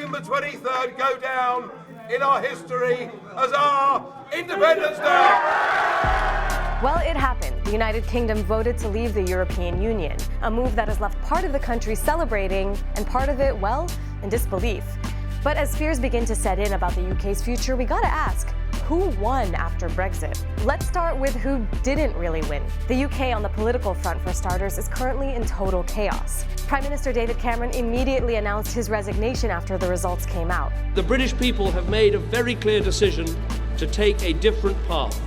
June the 23rd go down in our history as our Independence Day. Well, it happened. The United Kingdom voted to leave the European Union, a move that has left part of the country celebrating and part of it, well, in disbelief. But as fears begin to set in about the UK's future, we gotta ask, who won after Brexit? Let's start with who didn't really win. The UK on the political front, for starters, is currently in total chaos. Prime Minister David Cameron immediately announced his resignation after the results came out. The British people have made a very clear decision to take a different path.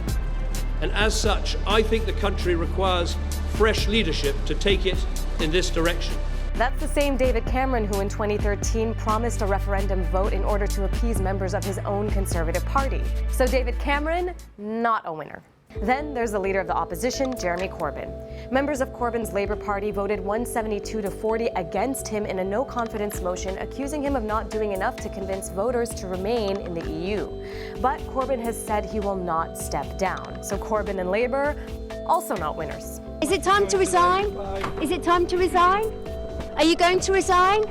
And as such, I think the country requires fresh leadership to take it in this direction. That's the same David Cameron who in 2013 promised a referendum vote in order to appease members of his own Conservative Party. So David Cameron, not a winner. Then there's the leader of the opposition, Jeremy Corbyn. Members of Corbyn's Labour Party voted 172-40 against him in a no-confidence motion, accusing him of not doing enough to convince voters to remain in the EU. But Corbyn has said he will not step down. So Corbyn and Labour, also not winners. Is it time to resign? Is it time to resign? Are you going to resign?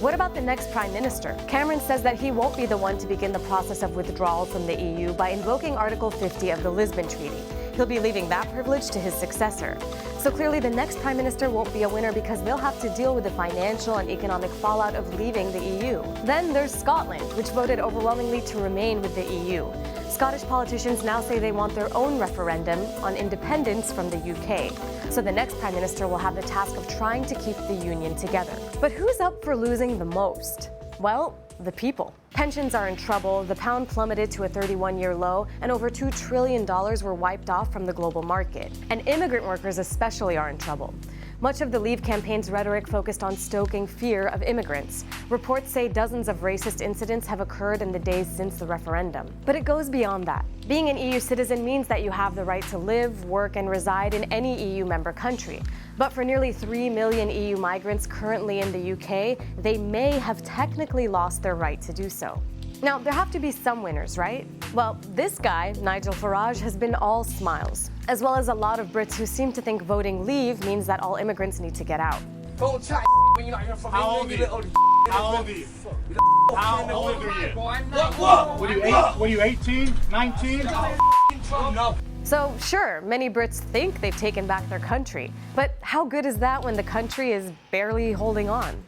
What about the next Prime Minister? Cameron says that he won't be the one to begin the process of withdrawal from the EU by invoking Article 50 of the Lisbon Treaty. He'll be leaving that privilege to his successor. So clearly the next Prime Minister won't be a winner because they'll have to deal with the financial and economic fallout of leaving the EU. Then there's Scotland, which voted overwhelmingly to remain with the EU. Scottish politicians now say they want their own referendum on independence from the UK. So the next Prime Minister will have the task of trying to keep the union together. But who's up for losing the most? Well, the people. Pensions are in trouble, the pound plummeted to a 31-year low, and over $2 trillion were wiped off from the global market. And immigrant workers especially are in trouble. Much of the Leave campaign's rhetoric focused on stoking fear of immigrants. Reports say dozens of racist incidents have occurred in the days since the referendum. But it goes beyond that. Being an EU citizen means that you have the right to live, work, and reside in any EU member country. But for nearly 3 million EU migrants currently in the UK, they may have technically lost their right to do so. Now, there have to be some winners, right? Well, this guy, Nigel Farage, has been all smiles, as well as a lot of Brits who seem to think voting Leave means that all immigrants need to get out. Don't chat when you're not even from How old are you? How old are you? How old are you? What? Were you 18? 19? No. So sure, many Brits think they've taken back their country, but how good is that when the country is barely holding on?